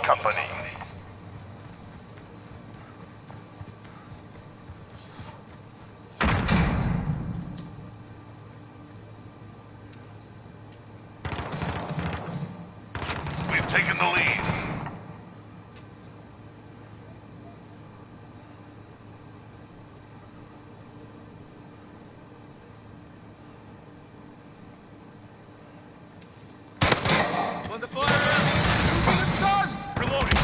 company. We've taken the lead. On the fire! Using the stun! Reloading.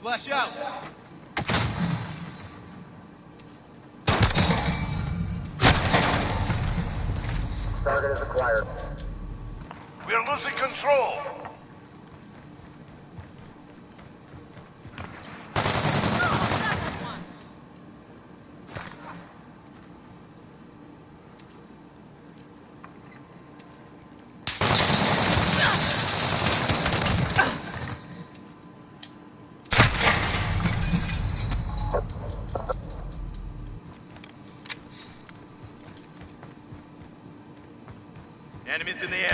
Flash out! Target is acquired. We are losing control. Enemies in the area.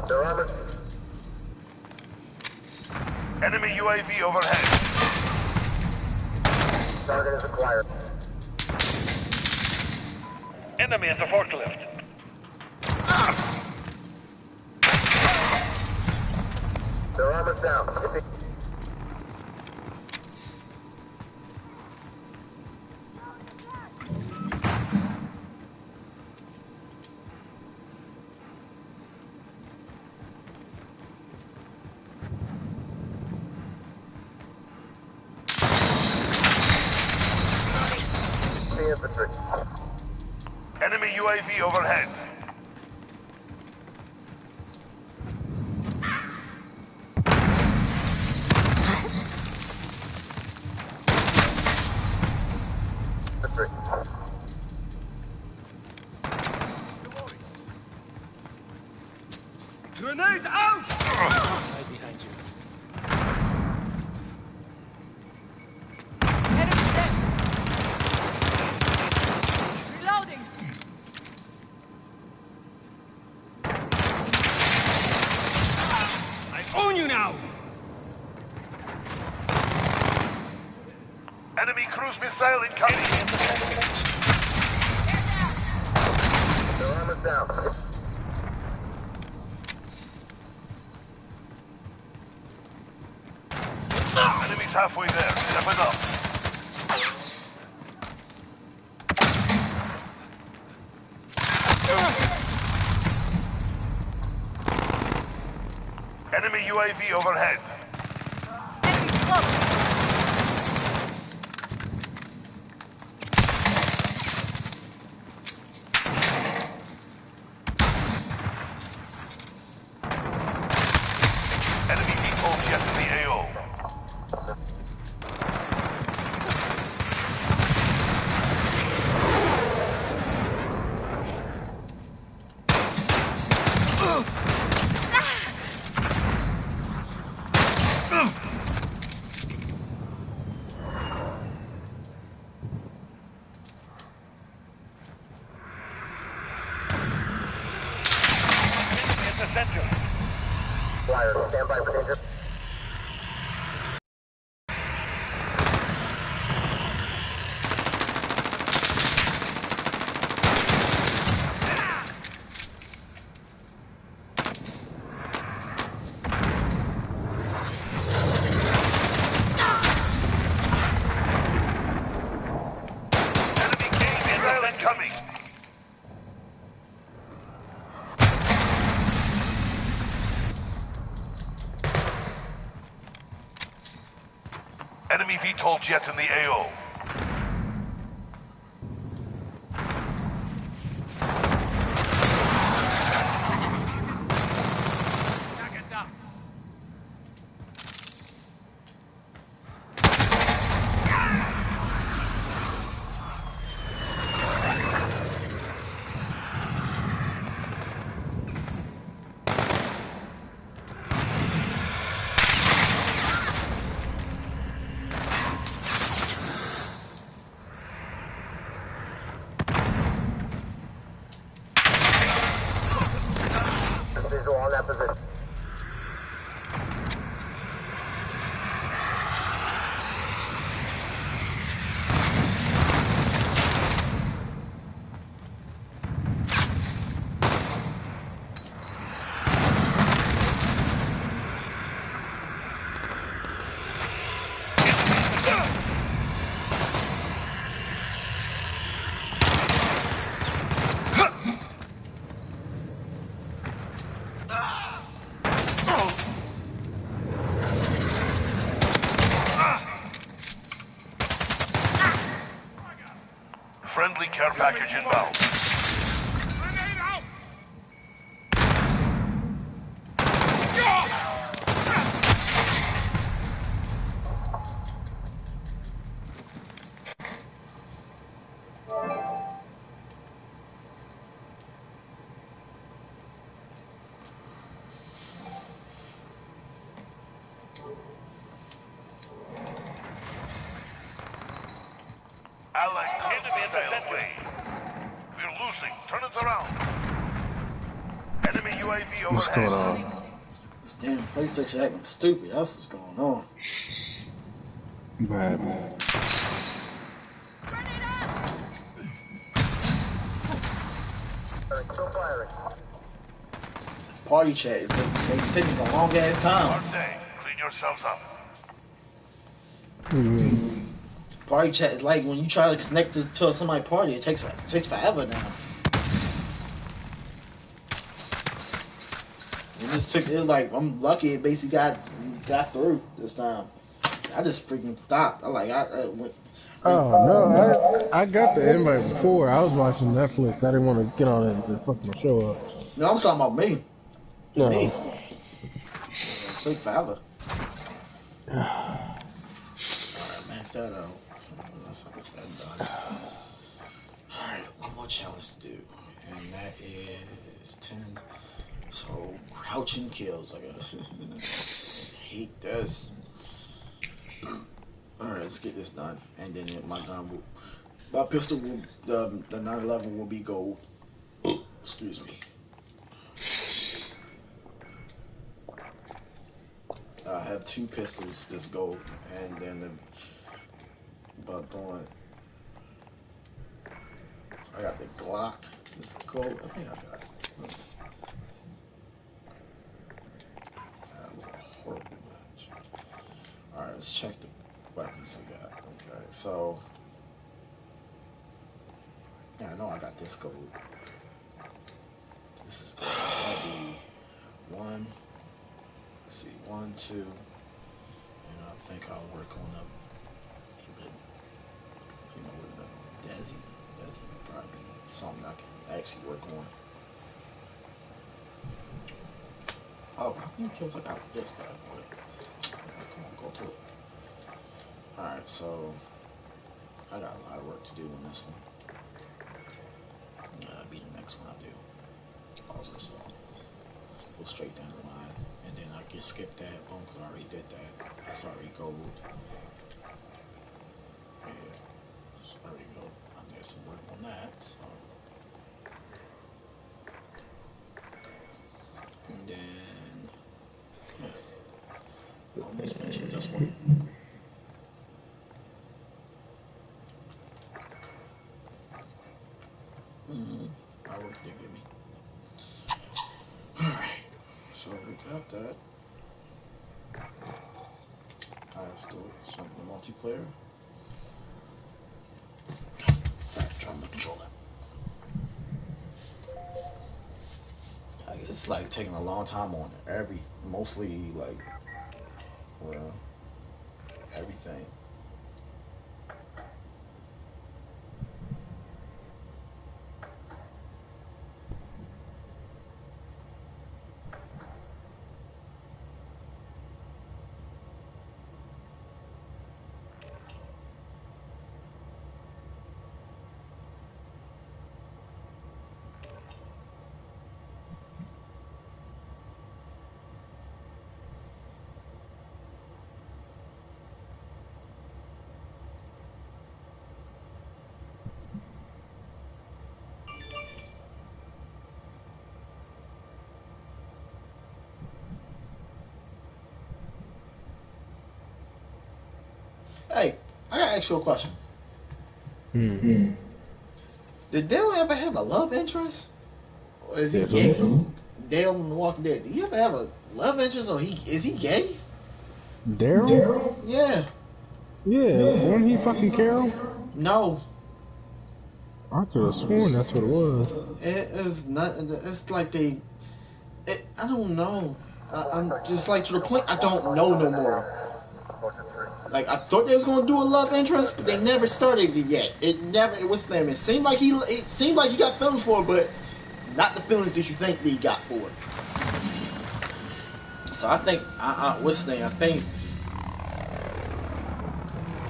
They're armored. Enemy UAV overhead. Target is acquired. Enemy at the forklift. They're armored down. The infantry. Enemy UAV overhead. Infantry. Grenade out! Right behind you. Enemy dead. Reloading. I own you now! Enemy cruise missile incoming. They're armored down. Enemy's halfway there. Step it up. Enemy UAV overhead. Enemy close. Enemy VTOL jet in the AO. In the center. Flyer, stand by for danger. Enemy cave missile incoming. Enemy VTOL jet in the AO. on that position. Friendly care package inbound. Grenade out! Allied troops sail away. We're losing. Turn it around. Enemy UAV What's going overhead. on? This damn PlayStation acting stupid. That's what's going on. Bad, man. Grenade out! Still firing. Party chat is just taking a long ass time. Hard day. Clean yourselves up. Party chat is like when you try to connect to somebody's party, it takes forever now. It like I'm lucky it basically got through this time. I just freaking stopped. I went. Oh no, I got the invite before. I was watching Netflix. I didn't want to get on it and fucking show up. No, I'm talking about me. No. Me. It took forever. Alright, max that out. That's done. Alright, one more challenge to do. And that is 10. So, crouching kills. I hate this. Alright, let's get this done. And then my pistol will, the 911 will be gold. Excuse me. I have 2 pistols that's gold, and then I got the Glock. This gold. I think I got it. That was a horrible match. All right, let's check the weapons we got. Okay, so yeah, I know I got this gold. This is gold. So that'll be 1. Let's see, 1, 2, and I think I'll work on them. I think I'll work on Desi. Desi would probably be something I can actually work on. Oh, how many kills I got with this bad boy? Come on, go to it. Alright, so I got a lot of work to do on this one. That'll be the next one I do. Over, so go straight down the line. And then I can skip that one because I already did that. That's already gold. Yeah, so there we go. I did some work on that. So. And then, yeah, almost finished with this one. I work did give me. Alright, so we got that. Alright, let's do it. Jump in the multiplayer. Alright, try to control it. It's like taking a long time on it. Mostly like, well, everything. Hey, I gotta ask you a question. Hmm. Did Dale ever have a love interest? Or is he Did gay? who? Dale in The Walking Dead. Did he ever have a love interest or is he gay? Daryl? Yeah. Yeah, wasn't he fucking Carol? No. I could have sworn that's what it was. It is not. It's like they. I don't know. I'm just like to the point. I don't know no more. Like I thought they was gonna do a love interest, but they never started it yet. It never. It was them. It seemed like he. It seemed like he got feelings for it, but not the feelings that you think that he got for it. So I think. What's the name? I think.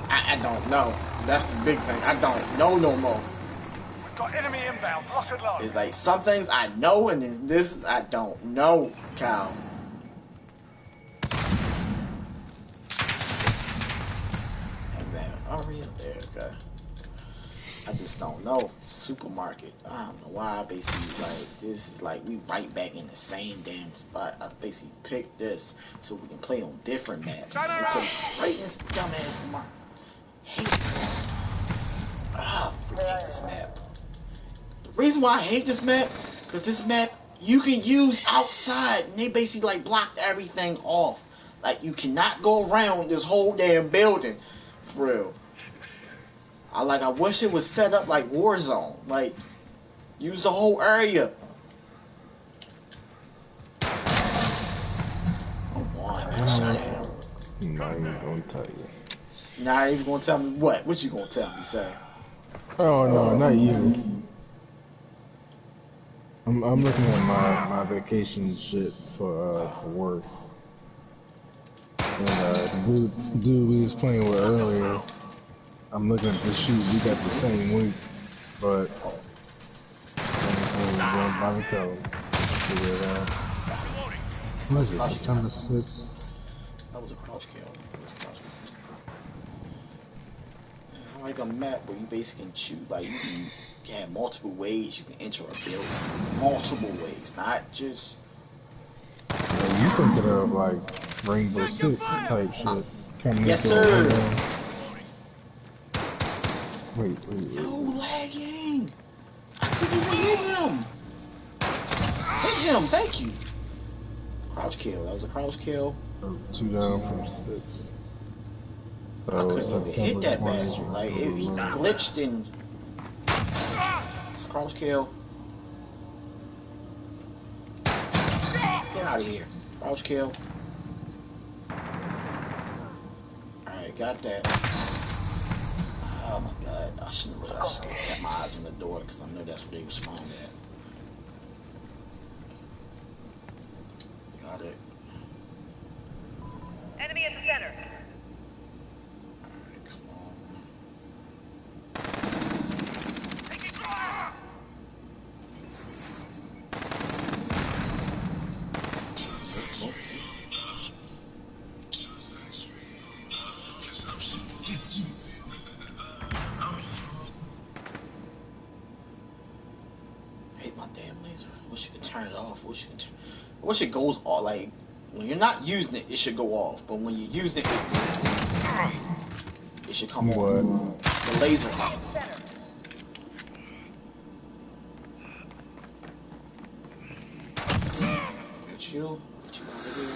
I don't know. That's the big thing. I don't know no more. Got enemy inbound. Lock and load. It's like some things I know, and then this is I don't know, Kyle. And then Ari up there, okay. I just don't know. Supermarket. I don't know why. I basically like this is like we right back in the same damn spot. I basically picked this so we can play on different maps. Because right in this dumbass map. Hate this map. Ah, freaking hate this map. The reason why I hate this map, because this map you can use outside, and they basically like blocked everything off. Like you cannot go around this whole damn building, for real. I wish it was set up like Warzone, like use the whole area. Come on, man, shut it. I'm not even gonna tell you. Not even gonna tell me what? What you gonna tell me, sir? Oh no, not you. I'm looking at my vacation shit for work. And dude we was playing with earlier. I'm looking at the shoot. We got the same week, but going by the code. Figure it out. What is it? September 6th. That was a crouch kill. I like a map where you basically can choose, like you can have multiple ways you can enter a building. Multiple ways, not just. Yeah, you thinking of like Rainbow Six type shit. Coming Yes, into a sir. window. Wait. Yo, lagging. I couldn't even hit him. Hit him, thank you. Crouch kill. That was a crouch kill. Oh, 2 down from 6. I couldn't even hit that 20, bastard. Like he glitched and. It's a crouch kill. Get out of here. Crouch kill. Alright, got that. Oh my god. I shouldn't have really kept my eyes on the door because I know that's where they were spawned at. Got it. Enemy at the center. Alright, come on. I hate my damn laser. I wish you could turn it off. I wish it goes off. Like, when you're not using it, it should go off. But when you're using it, it should come on. The laser. Get you out of here.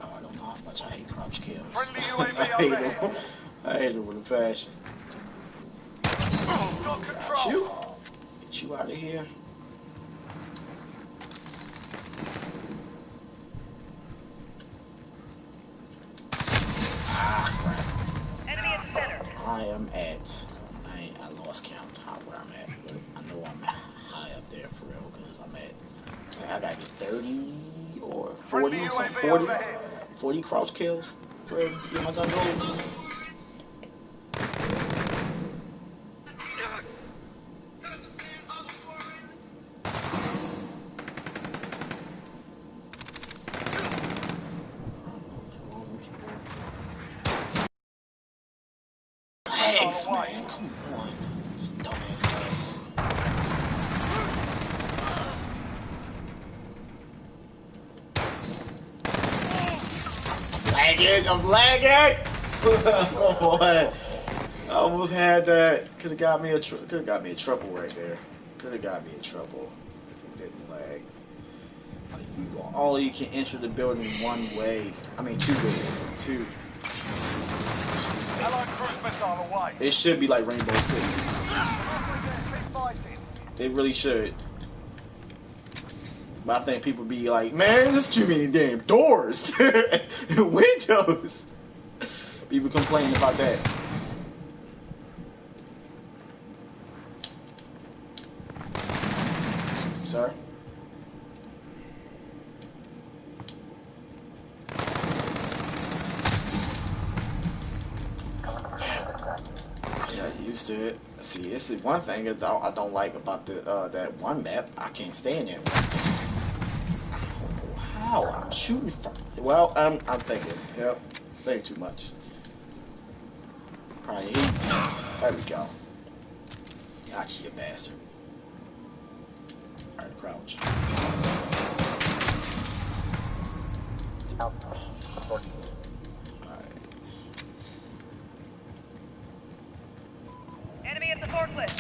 I don't know how much I hate crouch kills. Friendly I UAV hate overhead. them. I hate them with a passion. Got control. Get you out of here. Ah, crap. Enemy at the center. I lost count where I'm at, but I know I'm high up there for real because I gotta get 30 or 40 or something. 40 crouch kills for get my gun roll. Legs, man, come on. This dumbass guy. lagging. I'm lagging. Come on. I almost had that. Could have got me a trouble right there. Could have got me in trouble if it didn't lag. You can enter the building one way. I mean, two ways. Two. Allied cruise missile away. It should be like Rainbow Six. Keep fighting. It really should. But I think people be like, man, there's too many damn doors. Windows. People complaining about that. Sir? Yeah, used to it. See, this is one thing that I don't like about the that one map. I can't stand that one. I don't know how I'm shooting from. Well, I'm thinking. Yep, think too much. Probably heat. There we go. Gotcha, you bastard. All right, crouch. All right. Enemy at the forklift.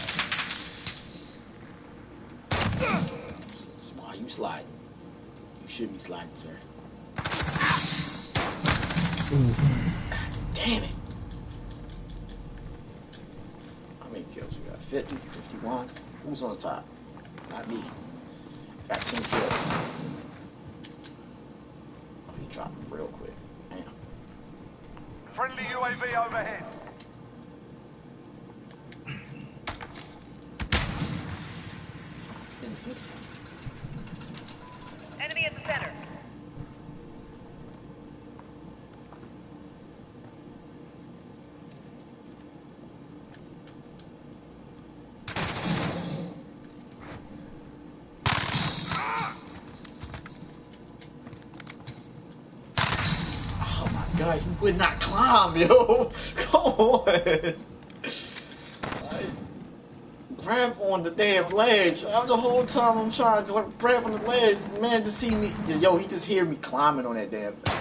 So why you sliding? You shouldn't be sliding, sir. Damn it. How many kills we got? 50, 51. Who's on the top? Not me. Got 10 kills. Oh, he dropped me real quick. Damn. Friendly UAV overhead. Enemy at the center. Oh my god, you would not climb, yo. Come on. Grab on the damn ledge. The whole time I'm trying to grab on the ledge, man, to see me. Yo, he just hear me climbing on that damn thing.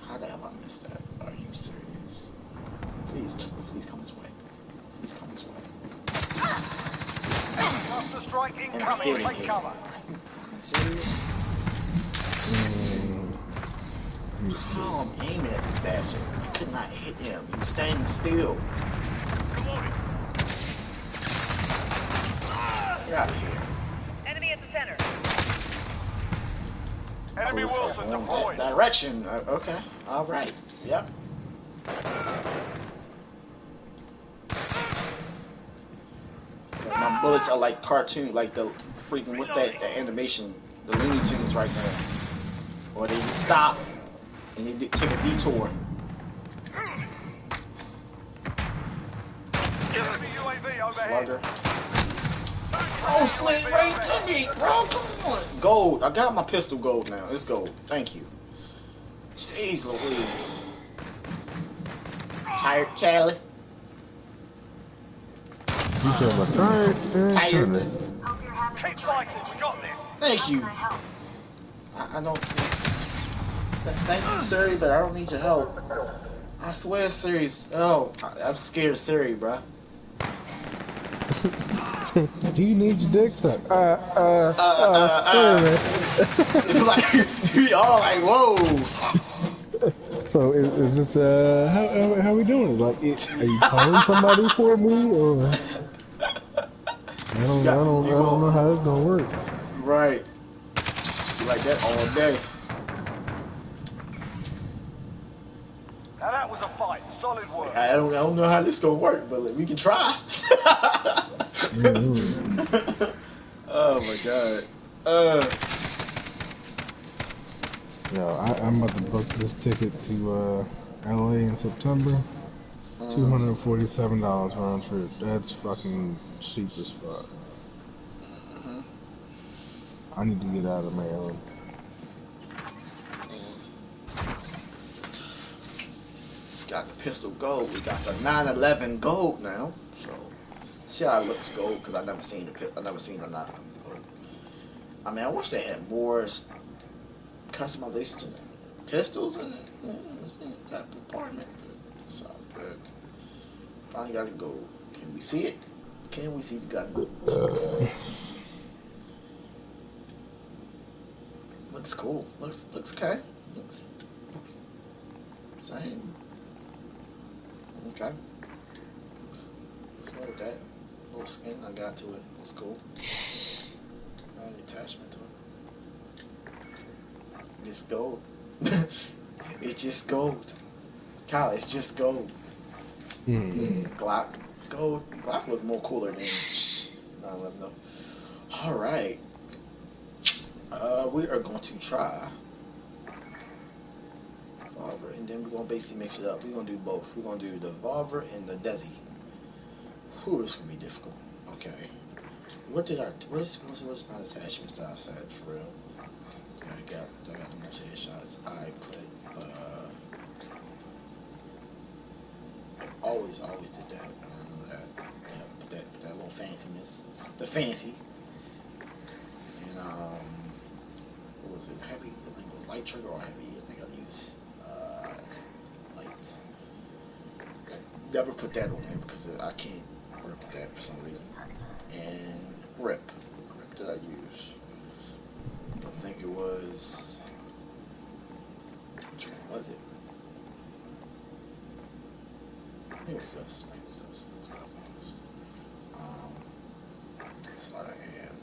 How the hell I missed that? Are you serious? Please come this way. Please come this way. Cluster strike And I'm still incoming. in Take here. cover. Are you fucking serious? How I'm aiming at this bastard. I could not hit him. He was standing still. Get out of here. Enemy at the center. Enemy Oh, Wilson going deployed. that direction. Okay. All right. Yep. My bullets are like cartoon, like the freaking what's that? The animation, the Looney Tunes right there. Or they just stop and they take a detour. Enemy UAV overhead. Slugger. Oh, slid right to me, bro. Come on. Gold. I got my pistol gold now. It's gold. Thank you. Jeez Louise. Tired, Callie? You said my tired? Tired. Keep fighting. We got this. Thank you. I don't. Thank you, Siri, but I don't need your help. I swear, Siri's. Oh, I'm scared of Siri, bro. Do you need your dick sucked? Like, we all like, whoa. So is this how we doing it? Like, are you calling somebody for me, or I don't know how this gonna work. Right. You like that all day. Now that was a fight. Solid work. I don't know how this gonna work, but we can try. Oh my god. Yo, I'm about to book this ticket to LA in September. $247 round trip. That's fucking cheap as fuck. I need to get out of Maryland. Got the pistol gold. We got the 911 gold now. So see how it looks gold because I never seen the 911 gold. I mean, I wish they had more customization to the pistols in that compartment. So good. Finally got to go. Can we see it? Can we see the gun? Looks cool. Looks okay. Looks same. Okay. Looks like that. Little skin I got to it. It's cool. Attachment to it. It's gold. It's just gold. Kyle, it's just gold. Glock. It's gold. Glock look more cooler than 911 though. Alright. We are going to try Revolver, and then we're going to basically mix it up. We're going to do both. We're going to do the Revolver and the Desi. Whew, this can be difficult. Okay. What's my attachments that I said for real? Okay, I got the most headshots. I put always did that. I remember that. Yeah, put that little fanciness. The fancy. And what was it? Heavy? I think it was light trigger or heavy. I think I used light. Never put that on there because I can't work with that for some reason. And grip. What grip did I use? I think it was. Which one was it? I think it was this. Sleight of hand.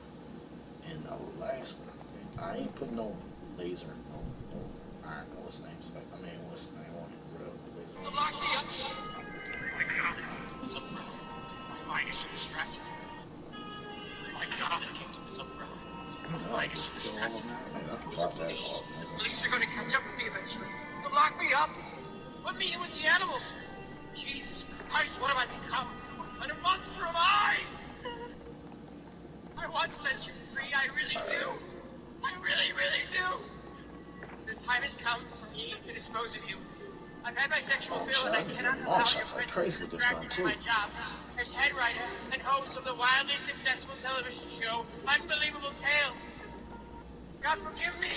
And the last one, I ain't put no laser, no iron, what's the name? What's the name on it? Real laser. Lock me up! My mind is distracted. My God, I can't do this up forever. My mind is distracted. Police are going to catch up with me eventually. They'll lock me up. Put me in with the animals. Jesus Christ, what have I become? What kind of monster am I? I want to let you free, I really do. I really, really do. The time has come for me to dispose of you. I've had my sexual fill and I cannot allow your friends to distract me from my job. As head writer and host of the wildly successful television show, Unbelievable Tales. God forgive me.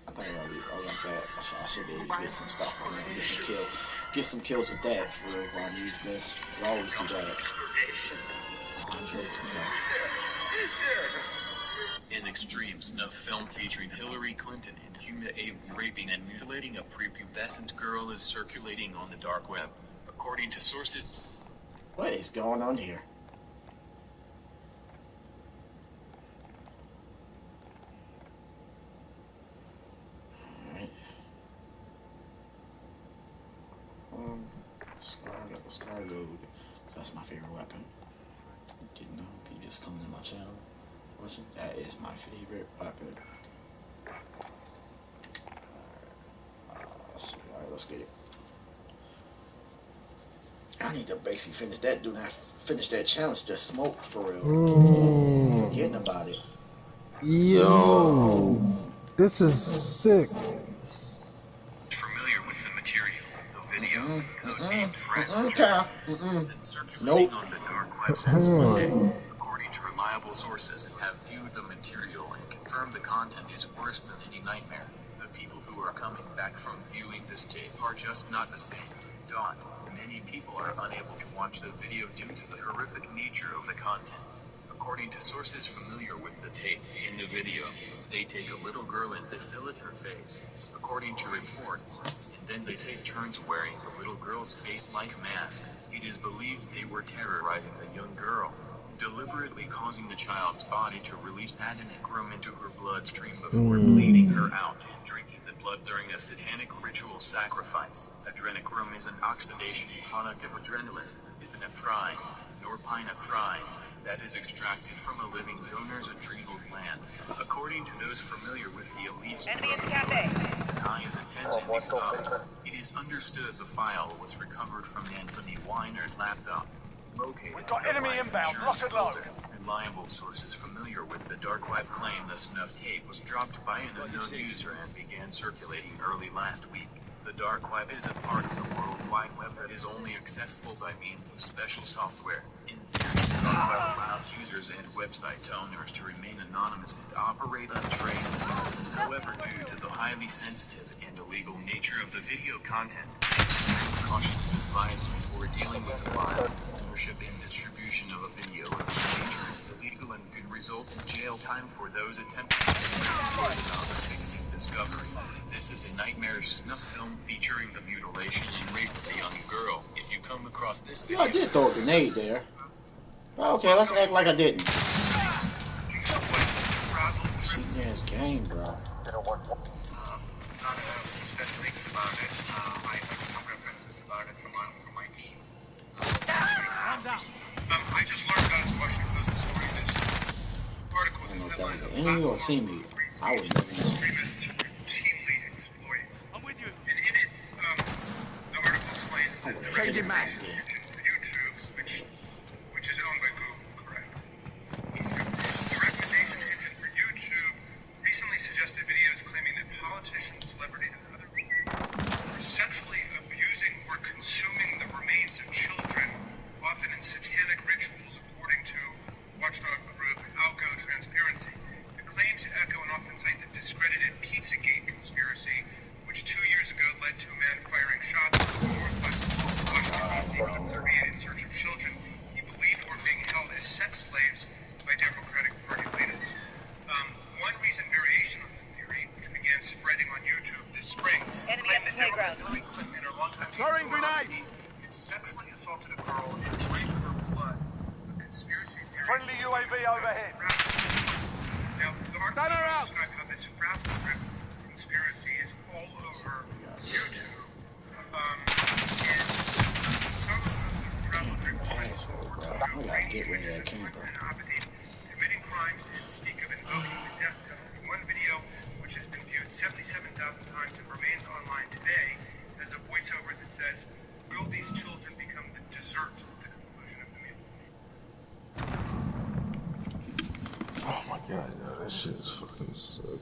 I think I like that. I should be able to get some stuff on there. Get some kills with that for real while I'm using this. I always do that. 100. In Extremes, a film featuring Hillary Clinton and humiliating, raping, and mutilating a prepubescent girl is circulating on the dark web. According to sources, what is going on here? Scar, I got the Scar load. So that's my favorite weapon. Didn't know. You just coming to my channel watching. That is my favorite weapon. Let's see. Alright, let's get it. I need to basically finish that. Finish that challenge. Just smoke for real. Forgetting about it. Yo, this is sick. Familiar with the material, the video, codenamed Fragile has been circulating on the dark web since Monday. According to reliable sources who have viewed the material and confirmed the content is worse than any nightmare, the people who are coming back from viewing this tape are just not the same. Many people are unable to watch the video due to the horrific nature of the content. According to sources familiar with the tape, in the video, they take a little girl and they fillet her face, according to reports, and then they take turns wearing the little girl's face-like mask. It is believed they were terrorizing the young girl, deliberately causing the child's body to release adrenochrome into her bloodstream before bleeding her out and drinking the blood during a satanic ritual sacrifice. Adrenochrome is an oxidation product of adrenaline, epinephrine, norepinephrine, that is extracted from a living donor's adrenal gland. According to those familiar with the elite's drug choice, the high is intense and exotic. It is understood the file was recovered from Anthony Weiner's laptop, located We've got in a enemy life inbound. insurance Lock and load. folder. Reliable sources familiar with the dark web claim the snuff tape was dropped by an unknown user and began circulating early last week. The dark web is a part of the World Wide Web that is only accessible by means of special software. In theory, the dark web allows users and website owners to remain anonymous and operate untraceable. However, due to the highly sensitive and illegal nature of the video content, extreme caution is advised before dealing with the file. Ownership and distribution of a video of this nature is illegal and could result in jail time for those attempting to spread word about the sickening discovery. This is a nightmarish snuff film featuring the mutilation and rape of a young girl. If you come across this video... I did throw a grenade there. Okay, let's act like I didn't. Cheating ass game, bro. Not specifics about it. I have some references about it from my team. I just learned about Washington Post's story. This article I don't know if that was an enemy or a teammate. I would never know. routinely exploit. I'm with you. And in it, the article explains that the Trade match. YouTube, which is owned by Google, correct? The recommendation engine for YouTube recently suggested videos claiming that politicians, celebrities, and other people are sexually abusing or consuming the remains of children, often in satanic rituals, according to watchdog group Alco Transparency. The claims echo and often cite the discredited Pizzagate conspiracy, which 2 years ago led to a man firing shots at the Northwest Washington, D.C. in search of children he believed were being held as sex slaves by Democratic Party leaders. One recent variation on the theory, which began spreading on YouTube this spring, Enemy claimed at that the playground. Hillary Clinton and her longtime Throwing grenade. had sexually assaulted a girl and drank her blood. A conspiracy theory. Friendly UAV overhead. Now, the article described how this frazzle conspiracy is all over YouTube. And some of the frazzle I gotta get rid of that camera. committing crimes and speak of invoking the death penalty. One video, which has been viewed 77,000 times and remains online today, has a voiceover that says, "Will these children become the dessert at the conclusion of the meal?" Oh my god, yo, that shit is fucking sick.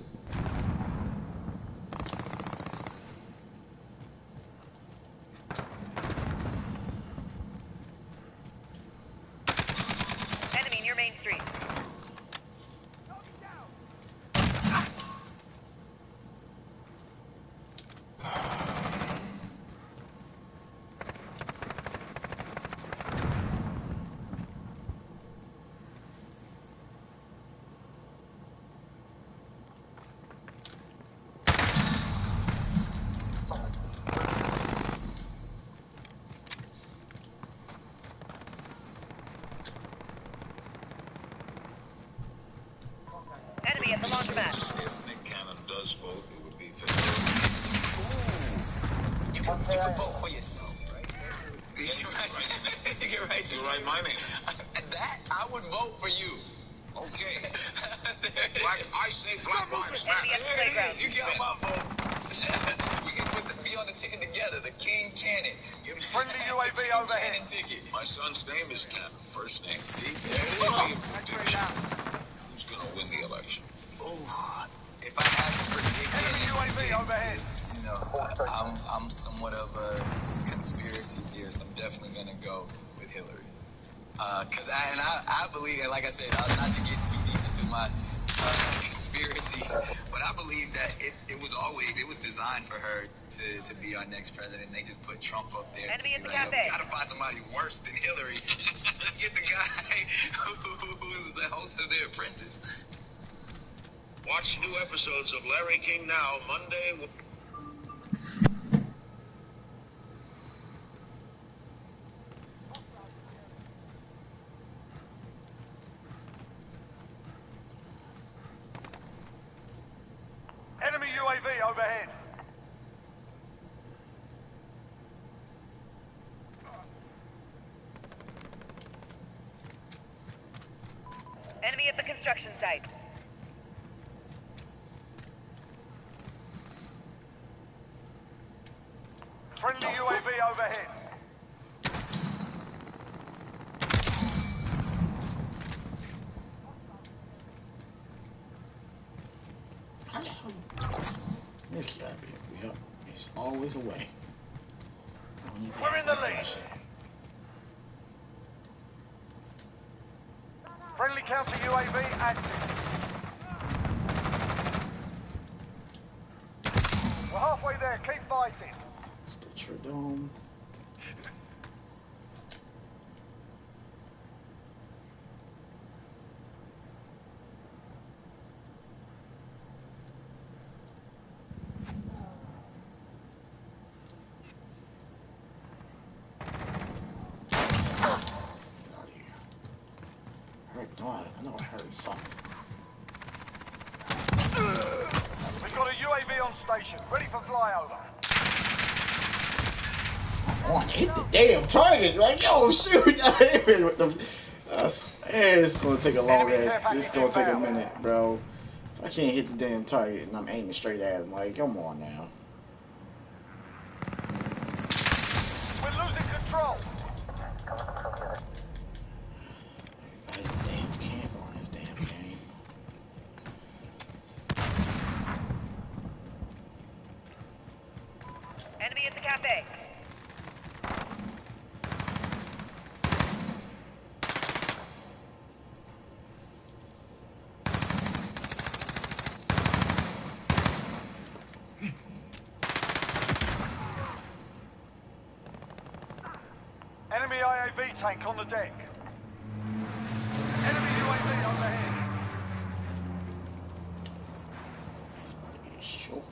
Enemy near Main Street. Enemy at the laundromat. If Nick Cannon does vote, it would be for Ooh. You can vote for yourself, right? You're right. You're right, my name. That, I would vote for you. Okay. I say Black Lives Matter. Enemy at the playground. You get my vote. We can be on the ticket together. The King Cannon. Friendly UAV overhead. Cannon ticket. My son's name is Cannon. First name. See? There it is. Who's going to win the election? Ooh, if I had to predict Enemy UAV overhead. you know, I'm somewhat of a conspiracy theorist. I'm definitely going to go with Hillary. Because I believe, like I said, not to get too deep into my conspiracies, but I believe that it was designed for her to be our next president. They just put Trump up there. Enemy at the like, cafe. we gotta find somebody worse than Hillary. Get the guy who's the host of The Apprentice. Watch new episodes of Larry King Now, Monday. Enemy UAV overhead. Enemy at the construction site. Friendly UAV overhead. There's gotta be a way up. There's always a way. I don't We're in the lead. Friendly counter UAV active. We're halfway there. Keep fighting. Split your dome. I know I heard something. We've got a UAV on station, ready for flyover. On, hit the damn target. Like, yo, shoot. With the, I swear it's gonna take a long ass. It's gonna take a minute, bro. If I can't hit the damn target and I'm aiming straight at him, like, come on now. We're losing control. Guy's a damn camper on this damn game. Enemy at the cafe. Enemy IAV tank on the deck. Enemy UAV overhead. Sure.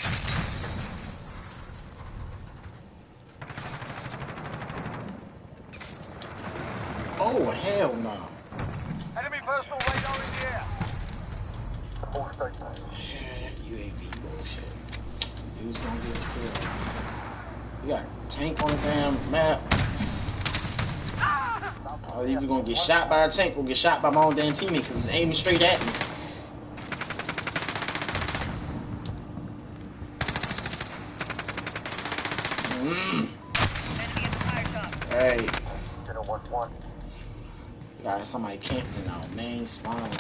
Oh, hell no. Enemy personal radar in the air. UAV bullshit. Who's gonna get us killed? We got a tank on the damn map. I was either gonna get shot by a tank or get shot by my own damn teammate because he was aiming straight at me. Enemy at the fire shop. Hey. 011. Got somebody camping out, main slime, like.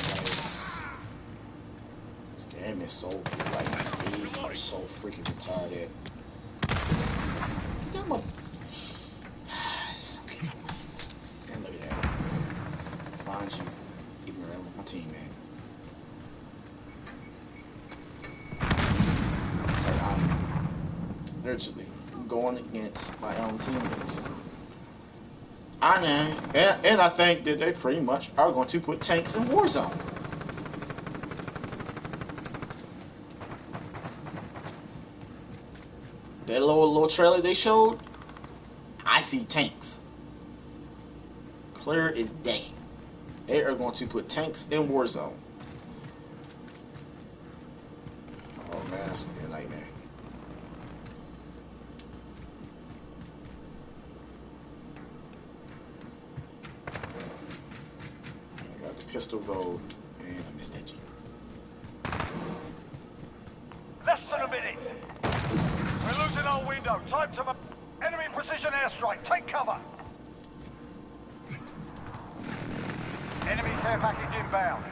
This game is so like easy, it's so freaking retarded. Damn up. It's okay. And look at that. Find you, even around with my team, man. Like, I'm literally going against my own teammates. I know, and I think that they pretty much are going to put tanks in Warzone. That little trailer they showed, I see tanks. Clear as day. They are going to put tanks in Warzone. Oh man, that's gonna be a nightmare. Pistol gold, and I missed that G. Less than a minute. We're losing our window. Time to... Enemy precision airstrike. Take cover. Enemy care package inbound.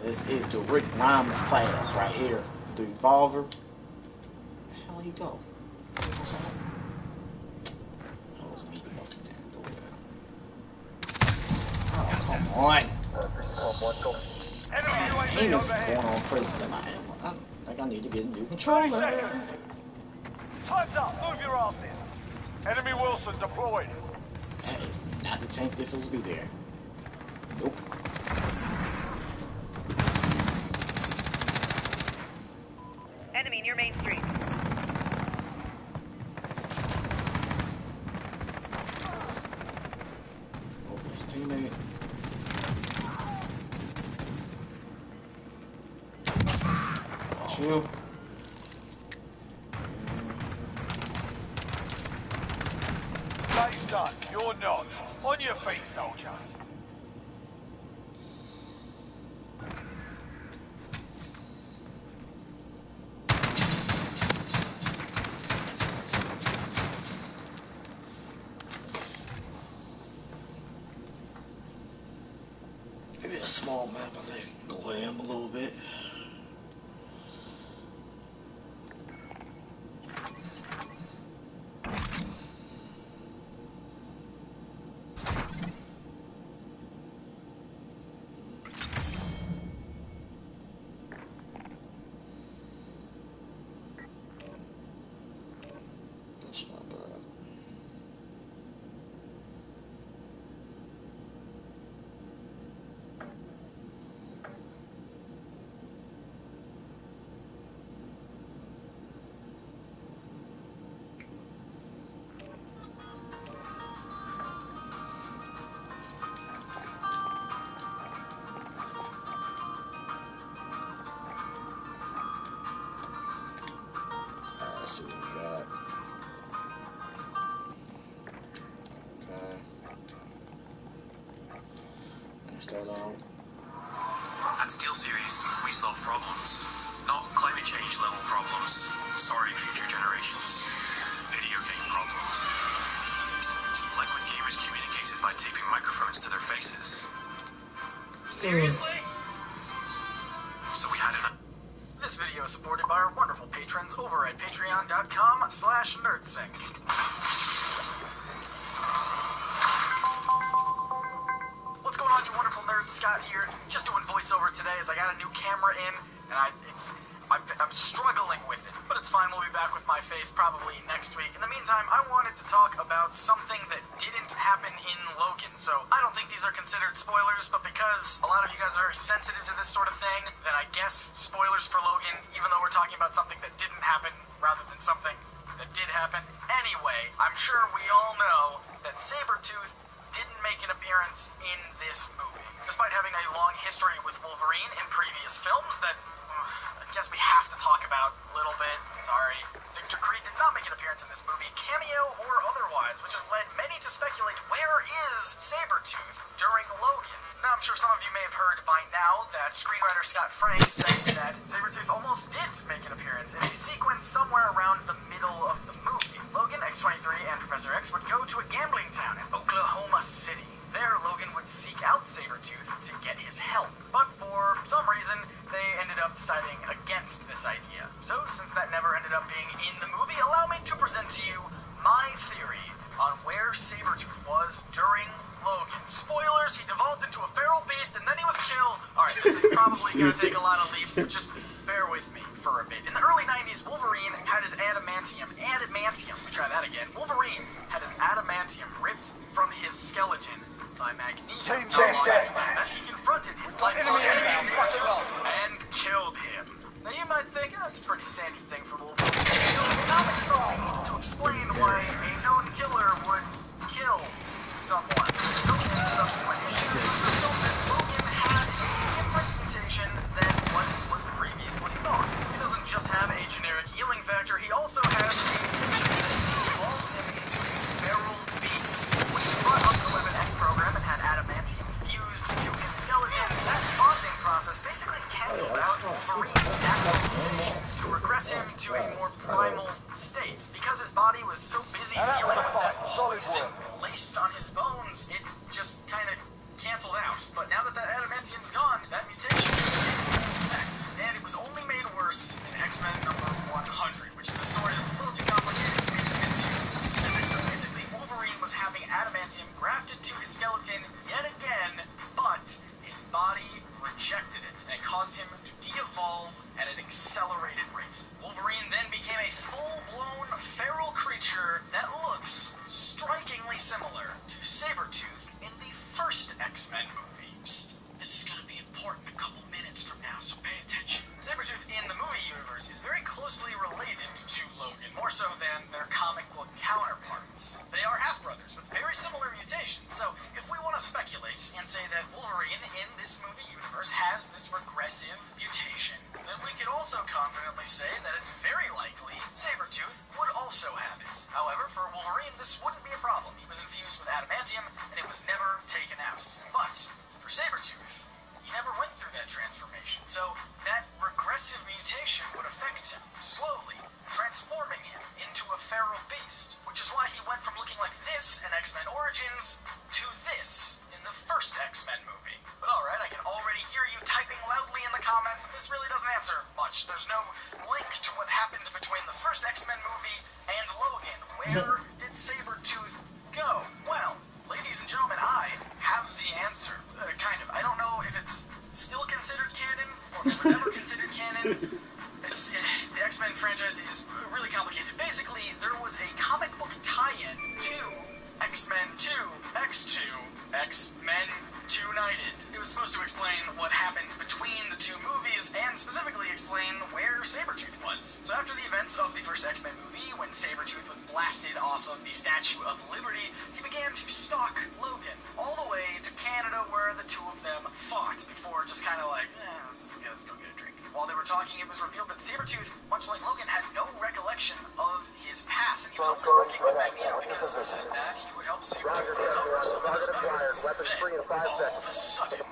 This is the Rick Grimes class right here. The revolver. Where the hell you go? That was me that busted that door down. Oh, come on. Enemy He UAV is going overhead. on crazy than I am. I think I need to get a new 30 controller. seconds. Time's up. Move your ass in. Enemy Wilson deployed. That is not the tank that supposed to be there. Nope. Enemy near Main Street. Oh, that's a teammate. Got you. Day's done. You're not. On your feet, soldier. Maybe a small map, I think. Go ham a little bit. start out. At SteelSeries, we solve problems. Not climate change level problems. Sorry, future generations. Video game problems. Like when gamers communicated by taping microphones to their faces. Seriously? So we had an... This video is supported by our wonderful patrons over at patreon.com/nerdsync. What's going on, you wonderful nerds? Scott here. Just doing voiceover today as I got a new camera in, and I'm struggling with it, but it's fine. We'll be back with my face probably next week. In the meantime, I wanted to talk about something that didn't happen in Logan. So I don't think these are considered spoilers, but because a lot of you guys are very sensitive to this sort of thing, then I guess spoilers for Logan, even though we're talking about something that didn't happen rather than something that did happen. Anyway, I'm sure we all know that Sabretooth didn't make an appearance in this movie. Despite having a long history with Wolverine in previous films that I guess we have to talk about a little bit. Sorry. Victor Creed did not make an appearance in this movie, cameo or otherwise, which has led many to speculate where is Sabretooth during Logan. Now, I'm sure some of you may have heard by now that screenwriter Scott Frank said that Sabretooth almost did make an appearance in a sequence somewhere around the middle of the movie. Logan, X-23, and Professor X would go to a gambling town in Oklahoma City. There, Logan would seek out Sabretooth to get his help, but for some reason, they ended up deciding against this idea. So, since that never ended up being in the movie, allow me to present to you my theory on where Sabretooth was during Logan. Spoilers, he devolved into a feral beast and then he was killed. Alright, this is probably going to take a lot of leaps, but just bear with me for a bit. In the early 90s, Wolverine had his adamantium, try that again. Wolverine had his adamantium ripped from his skeleton by Magneto. Team Not long dead. after this event, he confronted his lifelong enemy Sabretooth and killed him. Now you might think, that's a pretty standard thing for Wolverine to do. Comics to explain why a known killer would kill someone. Logan subsequent issues revealed that Logan had a different mutation than what was previously thought. He doesn't just have a generic healing factor, he also has a mutation that evolves him into a feral beast. When he brought up the Weapon X program and had adamantium fused to his skeleton, that bonding process basically canceled out Wolverine's natural mutation to regress him to a more primal state. Because his body was so busy dealing with that poison laced on his bones, it just kind of canceled out. But now that adamantium's gone, that mutation is taking effect. And it was only made worse in X-Men number 100, which is a story that's a little too complicated for me to get into specifics. So basically, Wolverine was having adamantium grafted to his skeleton yet again, but his body rejected it, and it caused him to de-evolve at an accelerated rate. Wolverine then became a full-blown feral creature that looks strikingly similar to Sabretooth in the first X-Men movie. Psst, this is going to be important a couple minutes from now, so pay attention. Sabretooth in the movie universe is very closely related to Logan, more so than their comic book counterparts. They are half-brothers with very similar mutations, so if we want to speculate and say that Wolverine in this movie universe has this regressive mutation, then we could also confidently say that it's very likely Sabretooth would also have it. However, for Wolverine, this wouldn't be a problem. He was infused with adamantium, and it was never taken out. But for Sabretooth, he never went through that transformation, so that regressive mutation would affect him, slowly transforming him into a feral beast, which is why he went from looking like this in X-Men Origins to this in the first X-Men movie. But alright, I can already hear you typing loudly in the comments, and this really doesn't answer much. There's no link to what happened between the first X-Men movie and Logan. Where did Sabretooth go? Well, ladies and gentlemen, I have the answer. Kind of. I don't know if it's still considered canon, or if it was ever considered canon. The X-Men franchise is really complicated. Basically, there was a comic book tie-in to X-Men 2, X2, X-Men United. It was supposed to explain what happened between the two movies, and specifically explain where Sabretooth was. So after the events of the first X-Men movie, when Sabretooth was blasted off of the Statue of Liberty, he began to stalk Logan, all the way to Canada where the two of them fought, before just kind of like, let's go get a drink. While they were talking, it was revealed that Sabretooth, much like Logan, had no recollection of his past, and he was only working with Magneto because he said that he would help Sabretooth recover some of those memories. Then, all of a sudden,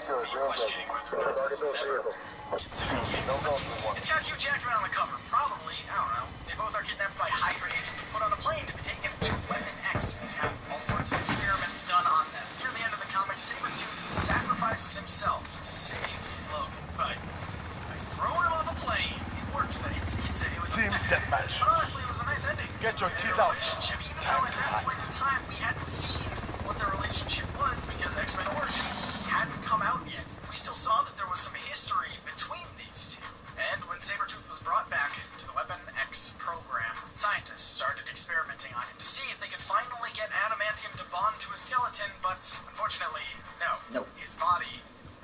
good, real good. questioning whether or not this was ever considered gambling. It's got you jacking around the cover. Probably, I don't know. They both are kidnapped by Hydra agents and put on a plane to be taken to Weapon X and have all sorts of experiments done on them. Near the end of the comic, Sabretooth sacrifices himself to save Logan, but by throwing him off a plane, it worked. But it was Team deathmatch. But honestly, it was a nice ending. Get your Their teeth out. relationship, even though at that point in time we hadn't seen what their relationship was because X-Men Origins hadn't come out yet. We still saw that there was some history between these two. And when Sabretooth was brought back to the Weapon X program, scientists started experimenting on him to see if they could finally get adamantium to bond to a skeleton, but unfortunately, no. His body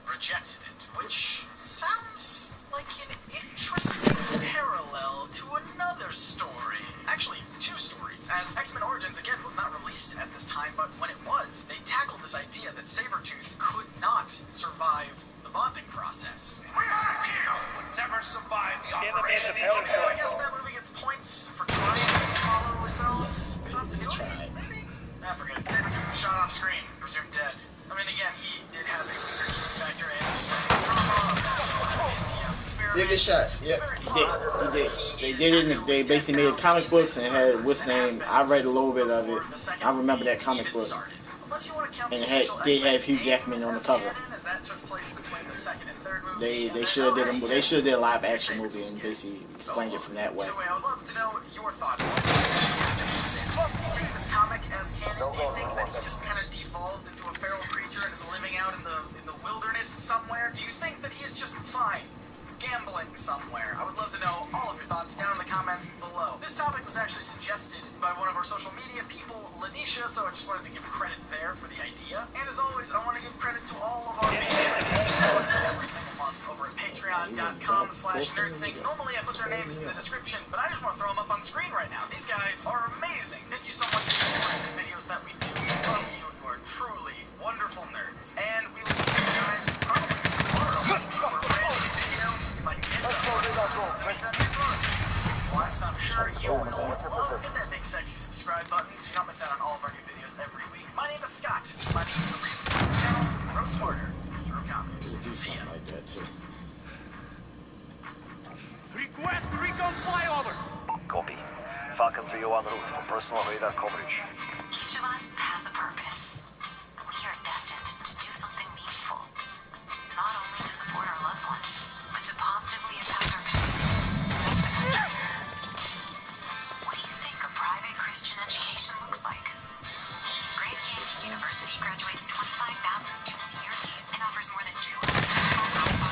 rejected it, which sounds like an interesting parallel to another story. Actually, two stories, as X-Men Origins, again, was not released at this time, but when it was, they tackled this idea that Sabretooth could not survive the bonding process. We had a deal. Would never survive the operation. I guess that movie gets points for trying to follow its own continuity, maybe? I forget it. Sabretooth was shot off screen, presumed dead. I mean, again, he did have a weaker human factor and just a trauma of that Did get shot. Yep, he did. He did. They basically made comic books and had what's name. I read a little bit of it. I remember that comic book. And it did have Hugh Jackman on the cover. They should have did a live action movie and basically explained it from that way. Anyway, I would love to know your thoughts. Do you take this comic as canon? Do you think that he just kind of devolved into a feral creature and is living out in the wilderness somewhere? Do you think that he's just fine gambling somewhere? I would love to know all of your thoughts down in the comments below. This topic was actually suggested by one of our social media people, Lanisha, so I just wanted to give credit there for the idea. And as always, I want to give credit to all of our patrons every single month over at patreon.com/nerdsync. Normally I put their names in the description, but I just want to throw them up on screen right now. These guys are amazing. Thank you so much for supporting the videos that we do. Love you. You are truly wonderful nerds. And we will see you guys probably tomorrow for a brand new video. If I can get it I'm sure you will love. Hit that big sexy subscribe button so you don't miss out on all of our new videos every week. My name is Scott. My team is the channels Grow Smarter through comics. See ya. Like that too. Request recon flyover. Copy. Falcon 301 route for personal radar coverage. Each of us has a purpose. We are destined to do something meaningful. Not only to support our loved ones, but to positively impact our communities and make the country. What do you think a private Christian education looks like? Grand Canyon University graduates 25,000 students yearly and offers more than 200 programs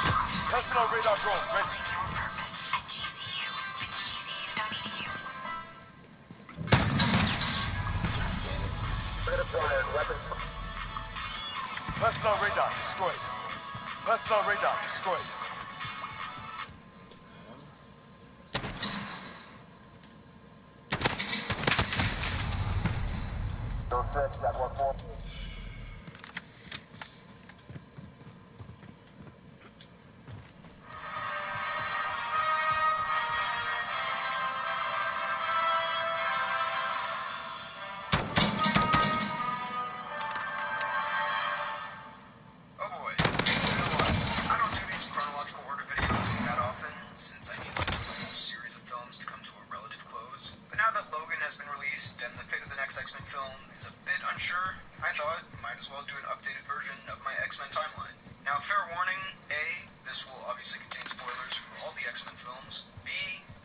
across Personal radar drone ready. Find your purpose at GCU. Visit gcu.edu. Personal radar destroyed. Personal radar destroyed. Don't search that one for. Oh boy, it's been a while. I don't do these chronological order videos that often, since I need the whole series of films to come to a relative close. But now that Logan has been released and the fate of the next X-Men film is a bit unsure, I thought might as well do an updated version of my X-Men timeline. Now, fair warning, A, this will obviously contain spoilers for all the X-Men films. B,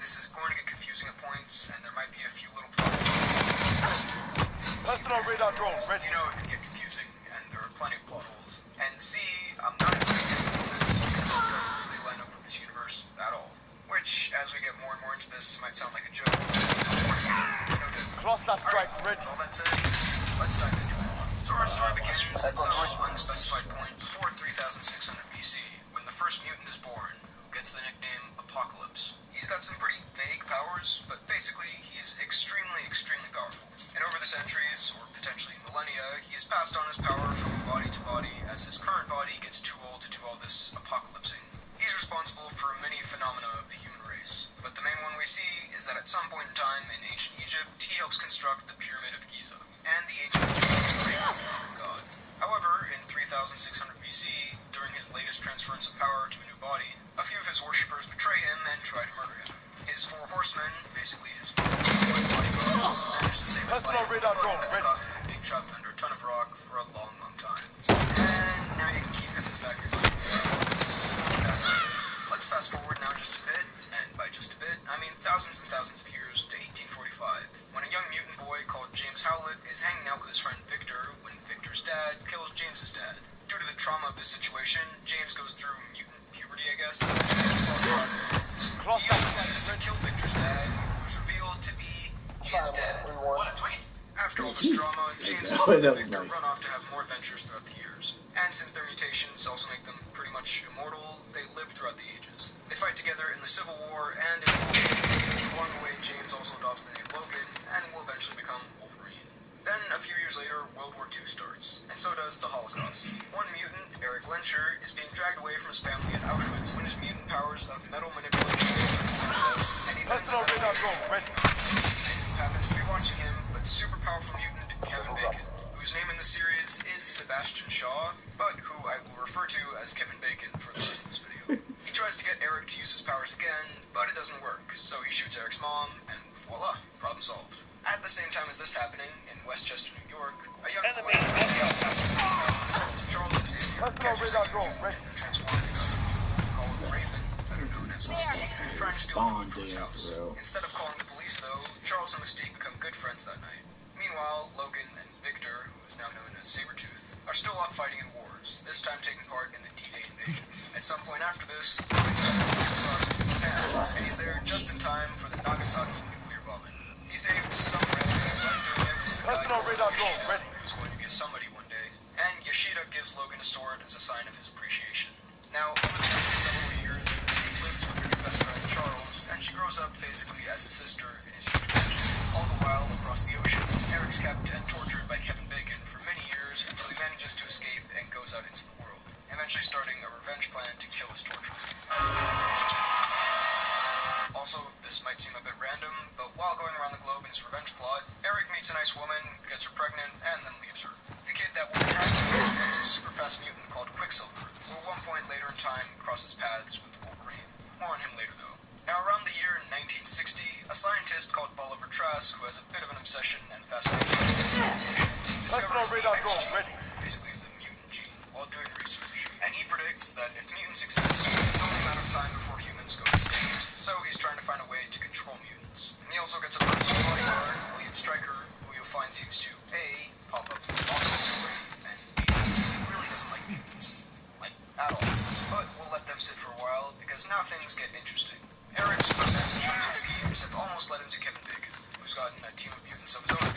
this is going to get confusing at points, and there might be a few little plot holes. Personal radar drone ready. You know it can get confusing, and there are plenty of plot holes. And C, I'm not expecting this because it doesn't really line up with this universe at all. Which, as we get more and more into this, might sound like a joke. Cluster strike ready. All that said, let's dive into it. So our story begins at some unspecified point before 3600 BC, when the first mutant is born, who gets the nickname Apocalypse. He's got some pretty vague powers, but basically he's extremely, extremely powerful. And over the centuries, or potentially millennia, he has passed on his power from body to body as his current body gets too old to do all this apocalypsing. He's responsible for many phenomena of the human race, but the main one we see is that at some point in time in ancient Egypt, he helps construct the Pyramid of Giza, and the ancient Egyptians prayed to the god. However, in 3600 BC, ounce of power to a new body. A few of his worshippers betray him and try to murder him. His 4 horsemen, basically his bodyguards, manage to save his life at the cost of him being trapped under a ton of rock for a long, long time. And now you can keep him in the back of your mind. Let's fast forward now just a bit, and by just a bit, I mean thousands and thousands of years to 1845, when a young mutant boy called James Howlett is hanging out with his friend Victor when Victor's dad kills James's dad. Due to the trauma of this situation, James goes through mutant puberty, I guess. He uses to kill Victor's dad, who was revealed to be his dad. What a twist! After all this drama, James and Victor run off to have more adventures throughout the years. And since their mutations also make them pretty much immortal, they live throughout the ages. They fight together in the Civil War and in the War. Along the way, James also adopts the name Logan and will eventually become Wolverine. Then, a few years later, World War II starts, and so does the Holocaust. One mutant, Eric Lenscher, is being dragged away from his family at Auschwitz when his mutant powers of metal manipulation start to manifest, and he happens to be watching him, but super powerful mutant Kevin Bacon, whose name in the series is Sebastian Shaw, but who I will refer to as Kevin Bacon for the rest of this video. He tries to get Eric to use his powers again, but it doesn't work, so he shoots Eric's mom, and voila, problem solved. At the same time as this happening, in Westchester, New York, a young boy Charles Xavier catches a mutant transformed called Raven, better known as Mystique, trying to steal food from his house. Instead of calling the police, though, Charles and Mystique become good friends that night. Meanwhile, Logan and Victor, who is now known as Sabretooth, are still off fighting in wars, this time taking part in the D-Day invasion. At some point after this, Logan comes across Japan, and he's there just in time for the Nagasaki nuclear bombing. He saves some random guy's life doing it, a guy called Yoshida, who's going to be a somebody one day, and Yoshida gives Logan a sword as a sign of his appreciation. Now, over the course of several years, Mystique lives with her new best friend Charles, and she grows up basically as a sister in his huge mansion. All the while, across the ocean, Eric's kept and tortured by Kevin Bacon for many years until he manages to escape and goes out into the world, eventually starting a revenge plan to kill his torturer. Also, this might seem a bit random, but while going around the globe in his revenge plot, Eric meets a nice woman, gets her pregnant, and then leaves her. The kid that woman has becomes a super fast mutant called Quicksilver, who at one point later in time crosses paths with Wolverine. More on him later, though. Now, around the year 1960, a scientist called Bolivar Trask, who has a bit of an obsession and fascination discovers the X gene, basically the mutant gene, while doing research. And he predicts that if mutants exist, it's only a matter of time before humans go extinct. So he's trying to find a way to control mutants. And he also gets a personal bodyguard, William Stryker, who you'll find seems to A, pop up in the awesome story, and B, really doesn't like mutants. Like, at all. But we'll let them sit for a while, because now things get interesting. Eric's revenge schemes have almost led him to Kevin Bacon, who's gotten a team of mutants of his own,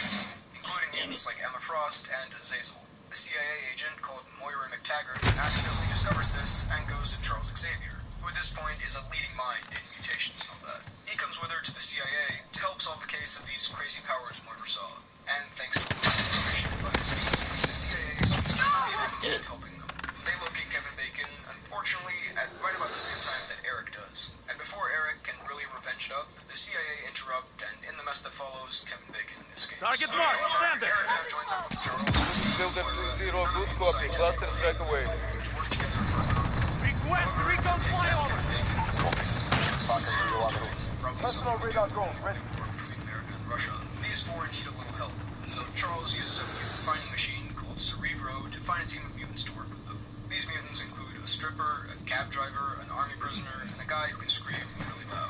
including mutants like Emma Frost and Azazel. A CIA agent called Moira McTaggart accidentally discovers this and goes to Charles Xavier, who at this point is a leading mind in mutations and all that. He comes with her to the CIA to help solve the case of these crazy powers Moira saw, and thanks to a information by Mystique, the CIA seems to be aiding and helping them. They locate Kevin Bacon, unfortunately, at right about the same time that Eric does. And before Eric can really revenge it up, the CIA interrupt, and in the mess that follows, Kevin Bacon escapes. Target mark, stand there! Eric now joins up with Charles. Building 2-0, good copy, cluster strike away. Request recon flyover! Personal radar drones ready. America and Russia. These four need a little help, so Charles uses a mutant finding machine called Cerebro to find a team of mutants to work with them. These mutants include a stripper, a cab driver, an army prisoner, and a guy who can scream really loud.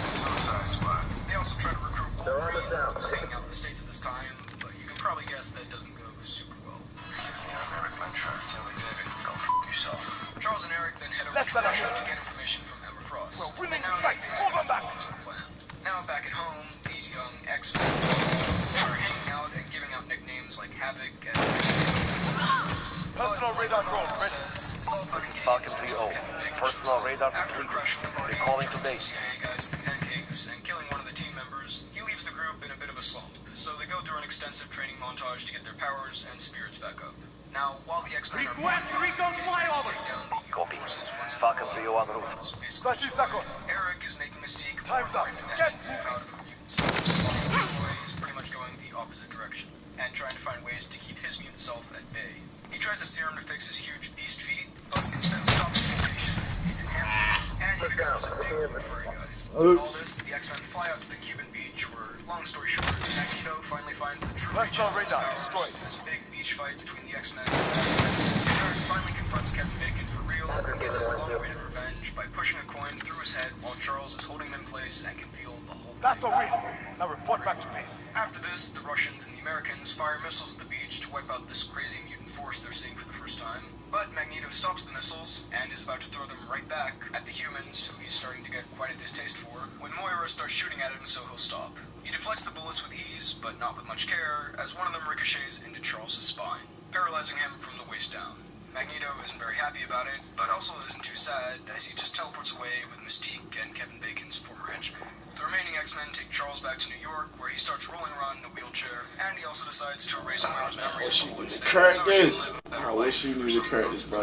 Suicide Squad. They also try to recruit Wolverine, who's hanging out in the States at this time, but you can probably guess that doesn't go super well. Eric Lenscher, tell Xavier, go f*** yourself. Charles and Eric then head over to Russia to get information from Emma Frost. We're winning now the fight! Hold on back! Now back at home, these young X-Men are hanging out and giving out nicknames like Havoc and... Personal radar drone ready. Falcon 3-0. Personal radar After complete. crashing the party, Recalling to killing base. some CIA guys and pancakes, and killing one of the team members, he leaves the group in a bit of a slump. So they go through an extensive training montage to get their powers and spirits back up. Now, while the X-Men are Request recon flyover! take down the Copy. forces once Falcon 3-0 en route. 30 seconds. Eric is making Mystique Time's more up. independent and proud of her mutants. While Boy is pretty much going the opposite direction, and trying to find ways to keep his mutant self at bay. He tries a serum to fix his huge beast feet, but With all this, the X-Men fly out to the Cuban beach where, long story short, Magneto finally finds the true reaches of his powers. There's a big beach fight between the X-Men and the X-Men. Eric finally confronts Kevin Bacon for real and gets his long-awaited revenge by pushing a coin through his head while Charles is holding him in place and can feel the whole That's thing. a win. Now report back to base. After this, the Russians and the Americans fire missiles at the beach to wipe out this crazy mutant force they're seeing for the first time. But Magneto stops the missiles and is about to throw them right back at the humans, who he's starting to get quite a distaste for, when Moira starts shooting at him so he'll stop. He deflects the bullets with ease, but not with much care, as one of them ricochets into Charles' spine, paralyzing him from the waist down. Magneto isn't very happy about it, but also isn't too sad, as he just teleports away with Mystique and Kevin Bacon's former henchman. The remaining X-Men take Charles back to New York, where he starts rolling around in a wheelchair, and he also decides to erase Moira's memories for once. I wish you knew the characters, bro.